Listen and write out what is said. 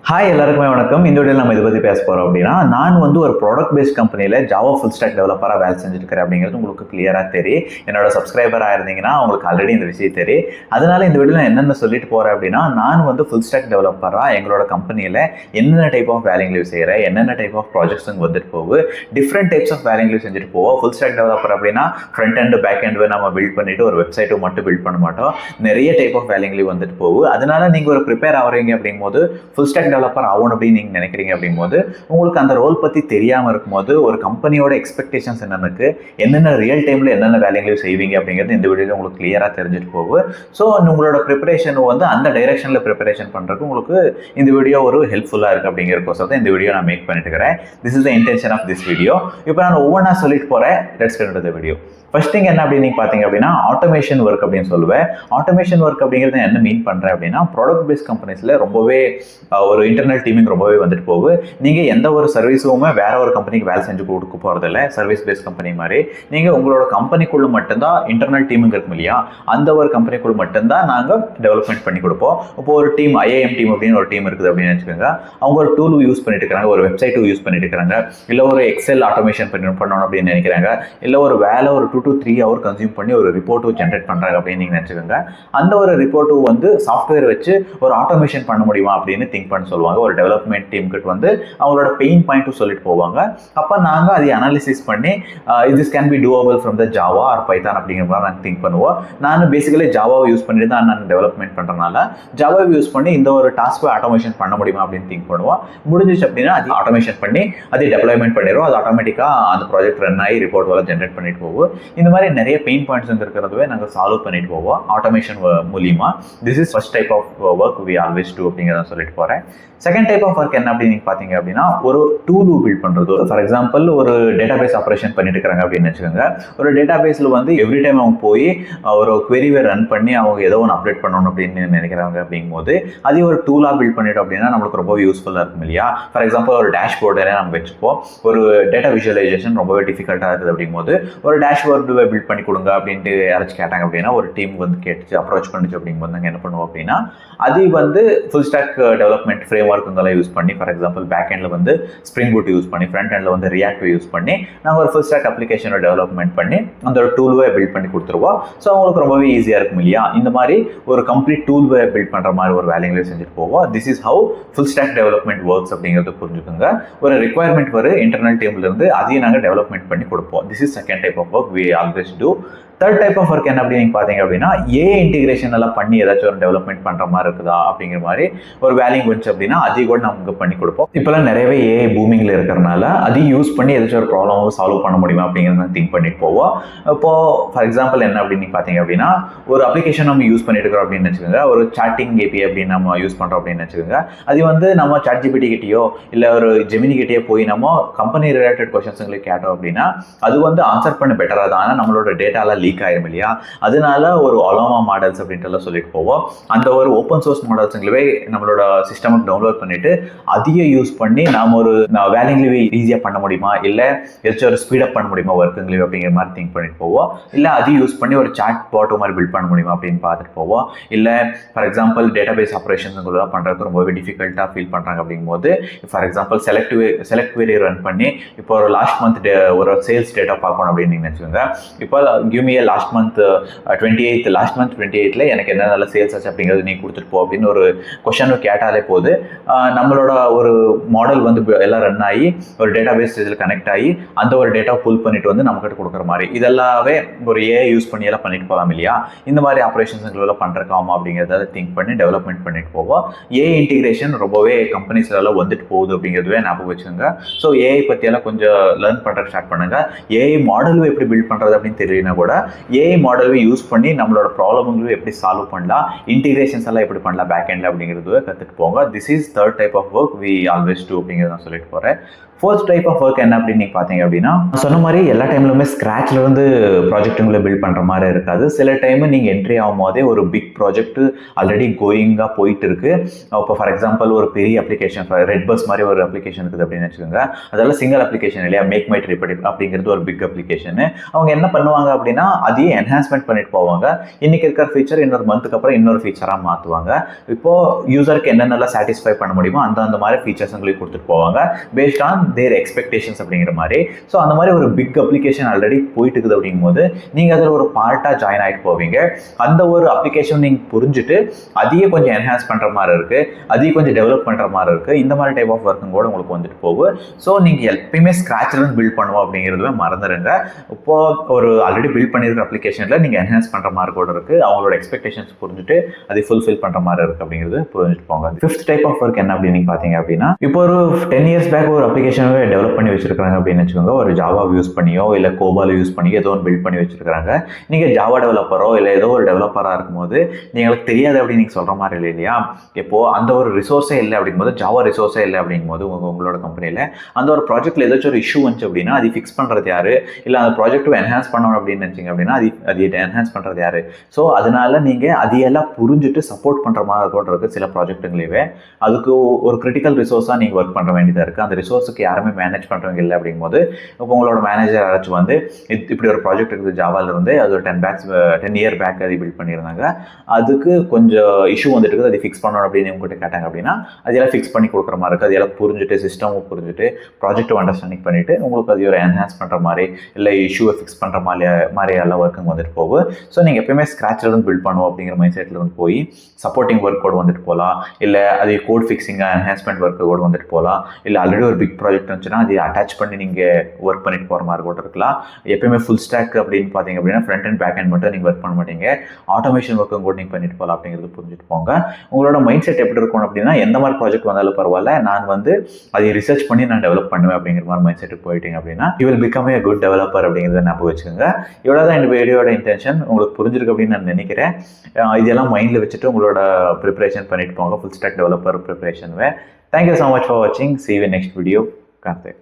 Hi எல்லாருக்குமே வணக்கம். இந்த வீடியோவில் நம்ம இதை பற்றி பேச போகிறோம் அப்படின்னா, நான் வந்து ஒரு ப்ராடக்ட் பேஸ்ட் கம்பெனியில் ஜாவா ஃபுல் ஸ்டாக் டெவலப்பராக வேலை செஞ்சுருக்கிறேன் அப்படிங்கிறது உங்களுக்கு கிளியராக தெரியும். என்னோட சப்ஸ்கிரைபராக இருந்தீங்கன்னா உங்களுக்கு ஆல்ரெடி இந்த விஷயம் தெரியும். அதனால இந்த வீடியோவில் என்னென்ன சொல்லிட்டு போகிறேன் அப்படின்னா, நான் வந்து ஃபுல் ஸ்டாக் டெவலப்பராக எங்களோட கம்பெனியில் என்னென்ன டைப் ஆஃப் வேலைங்களை செய்கிறேன், என்னென்ன டைப் ஆஃப் ப்ராஜெக்ட்ஸுங்க வந்துட்டு போகுது, டிஃப்ரெண்ட் டைப்ஸ் ஆஃப் வேலைங்களை செஞ்சுட்டு போவோம். ஃபுல் ஸ்டாக் டெவலப்பர் அப்படின்னா ஃப்ரண்ட் அண்ட் பேக் அண்ட் நம்ம பில்ட் பண்ணிட்டு ஒரு வெப்சைட்டை மட்டும் பில்ட் பண்ண மாட்டோம். நிறைய டைப் ஆஃப் வேலைங்களை வந்துட்டு போகுது. அதனால நீங்கள் ஒரு ப்ரிப்பேர் ஆகிறீங்க அப்படிங்கும்போது ஃபுல் ஸ்டாக் டெவலப்பர் ஆகணும் அப்படின்னு நீங்கள் நினைக்கிறீங்க அப்படிங்கும்போது உங்களுக்கு அந்த ரோல் பற்றி தெரியாமல் இருக்கும்போது ஒரு கம்பெனியோட எக்ஸ்பெக்டேஷன்ஸ் என்னென்னு, என்னென்ன ரியல் டைமில் என்னென்ன வேலைகளையும் செய்வீங்க அப்படிங்கிறது இந்த வீடியோவில் உங்களுக்கு கிளியராக தெரிஞ்சுட்டு போகுது. ஸோ உங்களோட ப்ரிப்பரேஷன் வந்து அந்த டைரெக்ஷனில் ப்ரிப்பரேஷன் பண்ணுறதுக்கு உங்களுக்கு இந்த வீடியோ ஒரு ஹெல்ப்ஃபுல்லாக இருக்குது அப்படிங்கிறதுக்கோசம் தான் இந்த வீடியோ நான் மேக் பண்ணிட்டு இருக்கிறேன். This is the intention of this video. இப்போ நான் ஒவ்வொன்றா சொல்லிட்டு போகிறேன். Let's get into the video. First thing என்ன அப்படின்னு நீங்கள் பார்த்தீங்க அப்படின்னா, ஆட்டோமேஷன் ஒர்க் அப்படின்னு சொல்லுவேன். ஆட்டோமேஷன் ஒர்க் அப்படிங்கிறது என்ன மீன் பண்ணுறேன் அப்படின்னா, ப்ராடக்ட் பேஸ்ட் கம்பெனிஸில் ரொம்பவே ஒரு இன்டர்னல் டீமிங் ரொம்பவே வந்துட்டு போகுது. நீங்கள் எந்த ஒரு சர்வீஸுமே வேற ஒரு கம்பெனிக்கு வேலை செஞ்சு கொடுக்க போகிறதில்ல. சர்வீஸ் பேஸ்ட் கம்பெனி மாதிரி நீங்கள் உங்களோட கம்பெனிக்குள்ள மட்டும்தான் இன்டர்னல் டீமிங் இருக்கும் இல்லையா, அந்த ஒரு கம்பெனிக்குள்ள மட்டும்தான் நாங்கள் டெவலப்மெண்ட் பண்ணி கொடுப்போம். இப்போ ஒரு டீம் ஐஏஎம் டீம் அப்படின்னு ஒரு டீம் இருக்குது அப்படின்னு வச்சுக்கோங்க. அவங்க ஒரு டூல் யூஸ் பண்ணிட்டு இருக்கிறாங்க, ஒரு வெப்சைட்டும் யூஸ் பண்ணிட்டு இருக்கிறாங்க, இல்லை ஒரு எக்ஸல் ஆட்டோமேஷன் பண்ணணும் அப்படின்னு நினைக்கிறாங்க, இல்லை ஒரு வேலை ஒரு 2 to 3 hours கன்சியூம் பண்ணி ஒரு ரிப்போர்ட்டும் ஜென்ரேட் பண்ணுறாங்க அப்படின்னு நீங்கள் நினச்சிக்கோங்க. அந்த ஒரு ரிப்போர்ட்டும் வந்து சாஃப்ட்வேர் வச்சு ஒரு ஆட்டோமேஷன் பண்ண முடியுமா அப்படின்னு திங்க் பண்ண சொல்லுவாங்க. ஒரு டெவலப்மெண்ட் டீம் கிட்ட வந்து அவங்களோட பெயின் பாயிண்ட்டும் சொல்லிட்டு போவாங்க. அப்போ நாங்கள் அதை அனாலிசிஸ் பண்ணி this can be doable from the Java or Python அப்படிங்கிற மாதிரி நாங்கள் திங்க் பண்ணுவோம். நான் பேசிக்கலி ஜாவாவை யூஸ் பண்ணி தான் நான் டெவலப்மெண்ட் பண்ணுறதுனால ஜாவாவை யூஸ் பண்ணி இந்த ஒரு டாஸ்க்கை ஆட்டோமேஷன் பண்ண முடியுமா அப்படின்னு திங்க் பண்ணுவோம். முடிஞ்சிச்சு அப்படின்னா அது ஆட்டோமேஷன் பண்ணி அதை டெவலப்மெண்ட் பண்ணிடுவோம். அது ஆட்டோமேட்டிக்காக அந்த ப்ராஜெக்ட் ரன் ஆகி ரிப்போர்ட் எல்லாம் ஜென்ரேட் பண்ணிட்டு போவோம். இந்த மாதிரி நிறைய பெயின் பாயிண்ட்ஸ் இருக்கிறதுவே நாங்கள் சால்வ் பண்ணிட்டு போவோம் ஆட்டோமேஷன் மூலியமா. This is first type of work we always do அப்படிங்கிறத சொல்லிட்டு போகிறேன். செகண்ட் டைப் ஆஃப் ஒர்க் என்ன அப்படின்னு நீங்கள் பார்த்தீங்க அப்படின்னா, ஒரு டூல் பில்ட் பண்ணுறது. ஃபார் எக்ஸாம்பிள் ஒரு டேட்டா பேஸ் ஆப்ரேஷன் பண்ணிட்டு இருக்கிறாங்க அப்படின்னு வச்சுக்கோங்க. ஒரு டேட்டா பேஸில் வந்து எவ்ரி டைம் அவங்க போய் ஒரு query-வை ரன் பண்ணி அவங்க ஏதோ ஒன்று அப்டேட் பண்ணணும் அப்படின்னு நினைக்கிறாங்க. அப்படிங்கும்போது அதே ஒரு டூலாக பில்ட் பண்ணிட்டோம் அப்படின்னா நம்மளுக்கு ரொம்ப யூஸ்ஃபுல்லாக இருக்கும் இல்லையா. ஃபார் எக்ஸாம்பிள் ஒரு டேஷ்போர்டே நம்ம வச்சுப்போம். ஒரு டேட்டா விஷுவலைசேஷன் ரொம்பவே டிஃபிகல்ட்டாக இருக்குது அப்படிங்கும்போது ஒரு டேஷ்போர்டு பில்ட் பண்ணி கொடுங்க அப்படின்ட்டு யாராச்சும் கேட்டாங்க அப்படின்னா, ஒரு டீம் வந்து கேட்டுச்சு அப்ரோச் பண்ணிச்சு அப்படிங்கும்போது நாங்கள் என்ன பண்ணுவோம் அப்படின்னா, அது வந்து ஃபுல் ஸ்டாக் டெவலப்மெண்ட் ஃப்ரேம் ஒர்க்குங்கெல்லாம் யூஸ் பண்ணி, ஃபார் எக்ஸாம்பிள் பேக் எண்டில் வந்து ஸ்ப்ரிங் பூட் யூஸ் பண்ணி, ஃப்ரண்ட் எண்டில் வந்து ரியாக்ட் யூஸ் பண்ணி நாங்கள் ஒரு ஃபுல் ஸ்டாக் அப்ளிகேஷனை டெவலப்மெண்ட் பண்ணி அந்த ஒரு டூல்வை பில்ட் பண்ணி கொடுத்துருவோம். ஸோ அவங்களுக்கு ரொம்பவே ஈஸியாக இருக்கும் இல்லையா. இந்த மாதிரி ஒரு கம்ப்ளீட் டூல்வை பில்ட் பண்ணுற மாதிரி ஒரு வேலைங்களையும் செஞ்சுட்டு போவோம். This is how full stack development works அப்படிங்கிறது புரிஞ்சுக்கோங்க. ஒரு ரிக்வயர்மெண்ட் வரும் இன்டர்னல் டீம்லேருந்து, அதையும் நாங்கள் டெவலப்மெண்ட் பண்ணி கொடுப்போம். This is second type of work we always do. Third type of work என்ன அப்படின்னு பார்த்தீங்க அப்படின்னா, இன்டிகிரேஷன் எல்லாம் பண்ணி ஏதாச்சும் ஒரு டெவலப்மெண்ட் பண்ணுற மாதிரி இருக்குதா அப்படிங்கிற மாதிரி ஒரு வேலைங்க வந்துச்சு அப்படின்னா அதையும் கூட நமக்கு பண்ணி கொடுப்போம். இப்போலாம் நிறையவே ஏஐ பூமிங்கில் இருக்கிறனால அதையும் யூஸ் பண்ணி ஏதாச்சும் ஒரு ப்ராப்ளம் சால்வ் பண்ண முடியுமா அப்படிங்கிறத திங்க் பண்ணிட்டு போவோம். இப்போது ஃபார் எக்ஸாம்பிள் என்ன அப்படின்னு பார்த்தீங்க அப்படின்னா, ஒரு அப்ளிகேஷன் நம்ம யூஸ் பண்ணிட்டு இருக்கிறோம் அப்படின்னு வச்சுக்கோங்க. ஒரு சாட்டிங் ஏபிஐ அப்படின்னு நம்ம யூஸ் பண்ணுறோம் அப்படின்னு வச்சுக்கோங்க. அது வந்து நம்ம சாட்ஜிபிடி கிட்டேயோ இல்லை ஒரு ஜெமினி கிட்டேயோ போய் நம்ம கம்பெனி ரிலேட்டட் கொஸ்டின்ஸுங்களுக்கு கேட்டோம் அப்படின்னா அது வந்து ஆன்சர் பண்ண பெட்டராக தான். ஆனால் நம்மளோட டேட்டாலாம் லீக் ஆயிரும் இல்லையா. அதனால ஒரு அலோமா மாடல்ஸ் அப்படின்ட்டு எல்லாம் சொல்லிட்டு போவோம். அந்த ஒரு ஓப்பன் சோர்ஸ் மாடல்ஸுங்களே நம்மளோட சிஸ்டமை டவுன்லோட் பண்ணிட்டு அதையே யூஸ் பண்ணி நாம ஒரு வேலைங்களே ஈஸியாக பண்ண முடியுமா, இல்லை ஏதாச்சும் ஒரு ஸ்பீடப் பண்ண முடியுமா ஒர்க்குங்களே அப்படிங்கிற மாதிரி திங்க் பண்ணிட்டு போவோம். இல்லை அதையும் யூஸ் பண்ணி ஒரு சாட் பாட்டோ மாதிரி பில்ட் பண்ண முடியுமா அப்படின்னு பார்த்துட்டு போவோம். இல்லை ஃபார் எக்ஸாம்பிள் டேட்டா பேஸ் ஆப்ரேஷன்ஸ்லாம் பண்ணுறதுக்கு ரொம்பவே டிஃபிகல்ட்டாக ஃபீல் பண்ணுறாங்க அப்படிங்கும்போது, for example select query run பண்ணி இப்போ ஒரு லாஸ்ட் மந்த் ஒரு சேல்ஸ் டேட்டா பார்க்கணும் அப்படின்னு நீங்கள் நினச்சிக்கோங்க. இப்போ give me last month 28th எனக்கு என்ன நல்ல சேல்ஸ் ஆச்சு அப்படிங்கிறது நீ கொடுத்துட்டு போ அப்படின்னு ஒரு கொஸ்டின் கேட்டாலே போது நம்மளோட ஒரு மாடல் வந்து எல்லாம் ரன் ஆகி ஒரு டேட்டா பேஸ் இதில் கனெக்ட் ஆகி அந்த ஒரு டேட்டா புல் பண்ணிட்டு வந்து நம்மகிட்ட கொடுக்குற மாதிரி இதெல்லாவே ஒரு ஏஐ யூஸ் பண்ணி எல்லாம் பண்ணிட்டு போகலாம் இல்லையா. இந்த மாதிரி ஆப்ரேஷன்ஸ்லாம் பண்ணுறக்காமா அப்படிங்கிறத திங்க் பண்ணி டெவலப்மெண்ட் பண்ணிட்டு போவோம். ஏஐ இன்டிகிரேஷன் ரொம்பவே கம்பெனிஸ்லாம் வந்துட்டு போகுது அப்படிங்கிறதுவே ஞாபகம் வச்சுக்கோங்க. ஸோ ஏஐ பற்றியெல்லாம் கொஞ்சம் லேர்ன் பண்ணுற ஸ்டார்ட் பண்ணுங்க. ஏஐ மாடல் எப்படி பில்ட் பண்ணுறது அப்படின்னு தெரியலனா கூட ஏஐ மாடலை யூஸ் பண்ணி நம்மளோட ப்ராப்ளம்களும் எப்படி சால்வ் பண்ணலாம், இன்டிகிரேஷன்ஸ் எல்லாம் எப்படி பண்ணலாம் பேக் எண்டில் அப்படிங்கிறது கற்றுட்டு போங்க. This is third type of work we always do அப்படிங்கிறத நான் சொல்லிட்டு போகிறேன். ஃபோர்த் டைப் ஆஃப் ஒர்க் என்ன அப்படின்னு நீங்கள் பார்த்தீங்க அப்படின்னா, சொன்ன மாதிரி எல்லா டைம்லுமே ஸ்க்ராட்ச்லேருந்து ப்ராஜெக்ட்டுங்களை பில்ட் பண்ணுற மாதிரி இருக்காது. சில டைம் நீங்கள் என்ட்ரி ஆகும் போதே ஒரு பிக் ப்ராஜெக்ட் ஆல்ரெடி கோயிங்காக போயிட்டு இருக்கு. இப்போ ஃபார் எக்ஸாம்பிள் ஒரு பெரிய அப்ளிகேஷன் ரெட் பஸ் மாதிரி ஒரு அப்ளிகேஷன் இருக்குது அப்படின்னு வச்சுக்கோங்க. அதெல்லாம் சிங்கிள் அப்ளிகேஷன் இல்லையா, மேக் மை ட்ரிப் அப்படிங்கிறது ஒரு பிக் அப்ளிகேஷன். அவங்க என்ன பண்ணுவாங்க அப்படின்னா அதையே என்ஹான்ஸ்மெண்ட் பண்ணிட்டு போவாங்க. இன்னைக்கு இருக்கிற ஃபீச்சர் இன்னொரு மந்த்துக்கு அப்புறம் இன்னொரு ஃபீச்சராக மாற்றுவாங்க. இப்போ யூசருக்கு என்னென்னலாம் சாட்டிஸ்ஃபை பண்ண முடியுமோ அந்த மாதிரி ஃபீச்சர்ஸ் உங்களுக்கு கொடுத்துட்டு போவாங்க பேஸ்ட் ஆன் தேர் எக்ஸ்பெக்டேஷன்ஸ் அப்படிங்கிற மாதிரி. ஸோ அந்த மாதிரி ஒரு பிக் அப்ளிகேஷன் ஆல்ரெடி போயிட்டு இருக்குது அப்படிங்கும்போது நீங்கள் அதில் ஒரு பார்ட்டாக ஜாயின் ஆகிட்டு போவீங்க. அந்த ஒரு அப்ளிகேஷன் நீங்கள் புரிஞ்சுட்டு அதையே கொஞ்சம் என்ஹான்ஸ் பண்ணுற மாதிரி இருக்குது, அதையும் கொஞ்சம் டெவலப் பண்ணுற மாதிரி இருக்குது. இந்த மாதிரி டைப் ஆஃப் ஒர்க்கும் கூட உங்களுக்கு வந்துட்டு போகும். ஸோ நீங்கள் எப்பயுமே ஸ்க்ராட்ச்லேருந்து பில்ட் பண்ணுவோம் அப்படிங்கிறதுவே மறந்துடுங்க. இப்போ ஒரு ஆல்ரெடி பில்ட் பண்ணியிருக்கிற அப்ளிகேஷனில் நீங்கள் என்ஹான்ஸ் பண்ணுற மாதிரி கூட இருக்குது. அவங்களோட எக்ஸ்பெக்டேஷன்ஸ் புரிஞ்சுட்டு அதை ஃபுல்ஃபில் பண்ணுற மாதிரி இருக்குது அப்படிங்கிறது புரிஞ்சுட்டு போங்க. ஃபிஃப்த் டைப் ஆஃப் ஒர்க் என்ன அப்படின்னு நீங்கள் பார்த்தீங்க அப்படின்னா, இப்போ ஒரு 10 years பேக் ஒரு அப்ளிகேஷனவே டெவலப் பண்ணி வச்சிருக்காங்க அப்படின்னு வச்சுக்கோங்க. ஒரு ஜாவா யூஸ் பண்ணியோ இல்லை கோபால் யூஸ் பண்ணியோ ஏதோ ஒன்று பில்ட் பண்ணி வச்சிருக்காங்க. நீங்கள் ஜாவா டெவலப்பரோ இல்லை ஏதோ ஒரு டெவலப்பராக இருக்கும்போது உங்களுக்கு தெரியாது அப்படின்னு நீங்கள் சொல்கிற மாதிரி இல்லை இல்லையா. இப்போ அந்த ஒரு ரிசோர்ஸே இல்லை அப்படிங்கும்போது, ஜாவா ரிசோர்ஸே இல்லை அப்படிங்கும்போது உங்களோட கம்பெனியில் அந்த ஒரு ப்ராஜெக்ட்டில் ஏதாச்சும் ஒரு இஷ்யூ வந்துச்சு அப்படின்னா அதை ஃபிக்ஸ் பண்ணுறது யாரு, இல்லை அந்த ப்ராஜெக்ட்டை என்ஹான்ஸ் பண்ணணும் அப்படின்னு நினச்சிங்க அப்படின்னா அதை என்ஹான்ஸ் பண்ணுறது யாரு. ஸோ அதனால நீங்கள் அதையெல்லாம் புரிஞ்சுட்டு சப்போர்ட் பண்ணுற மாதிரி கூட இருக்குது சில ப்ராஜெக்ட்டுங்களே. அதுக்கு ஒரு கிரிட்டிக்கல் ரிசோர்ஸாக நீங்கள் ஒர்க் பண்ணுற வேண்டியதாக இருக்குது. அந்த ரிசோர்ஸுக்கு யாருமே மேனேஜ் பண்ணுறவங்க இல்லை அப்படிங்கும்போது, இப்போ உங்களோட மேனேஜர் யாராச்சும் வந்து இப்படி ஒரு ப்ராஜெக்ட் இருக்குது ஜாவால இருந்து, அது ஒரு 10 year பேக் அதை பில்ட் பண்ணியிருந்தாங்க, அதுக்கு கொஞ்சம் இஷ்யூ வந்துட்டு இருக்குது, அதை ஃபிக்ஸ் பண்ணணும் அப்படின்னு உங்கள்கிட்ட கேட்டாங்க அப்படின்னா அதெல்லாம் ஃபிக்ஸ் பண்ணி கொடுக்குற மாதிரி இருக்குது. அதெல்லாம் புரிஞ்சுட்டு சிஸ்டமும் புரிஞ்சுட்டு ப்ராஜெக்டும் அண்டர்ஸ்டாண்டிங் பண்ணிவிட்டு உங்களுக்கு அது ஒரு என்ஹான்ஸ் பண்ணுற மாதிரி இல்லை இஷ்யூவை ஃபிக்ஸ் பண்ணுற மாதிரி எல்லாம் ஒர்க்குங்க வந்துட்டு போகும். ஸோ நீங்கள் எப்பயுமே ஸ்க்ராட்ச்லேருந்து பில்ட் பண்ணுவோம் அப்படிங்கிற மைண்ட் செட்டில் இருந்து போய் சப்போர்ட்டிங் ஒர்க் கோட் வந்துட்டு போகலாம், இல்லை அது கோட் ஃபிக்ஸிங்காக என்ஹான்ஸ்மெண்ட் ஒர்க் கோட் வந்துட்டு போகலாம், இல்லை ஆல்ரெடி ஒரு பிக் ப்ராஜெக்ட் இருந்துச்சுன்னா அதை அட்டாச் பண்ணி நீங்கள் ஒர்க் பண்ணிட்டு போகிற மாதிரி கூட இருக்கலாம். எப்பயுமே ஃபுல் ஸ்டாக் அப்படின்னு பார்த்தீங்க அப்படின்னா ஃப்ரண்ட் அண்ட் பேக் அண்ட் மட்டும் நீங்கள் ஒர்க் பண்ண மாட்டீங்க, ஆட்டோமேஷன் ஒர்க்கும் கூட நீங்கள் பண்ணிட்டு போகலாம் அப்படிங்கிறது புரிஞ்சுட்டு போங்க. உங்களோட மைண்ட் செட் எப்படி இருக்கும் அப்படின்னா, எந்த மாதிரி ப்ராஜெக்ட் வந்தாலும் பரவாயில்ல, நான் வந்து அதை ரிசர்ச் பண்ணி நான் டெவலப் பண்ணுவேன் அப்படிங்கிற மாதிரி மைண்ட் செட்டுக்கு போயிட்டீங்க அப்படின்னா you will become a good developer அப்படிங்கிறத ஞாபகம் வச்சுக்கோங்க. இவ்வளோ தான் இந்த வீடியோட இன்டென்ஷன். உங்களுக்கு புரிஞ்சிருக்கு அப்படின்னு நான் நினைக்கிறேன். இதெல்லாம் மைண்டில் வச்சுட்டு உங்களோட ப்ரிப்பரேஷன் பண்ணிட்டு போங்க, full stock developer preparation. Thank you so much for watching. See you in next video. Karthik.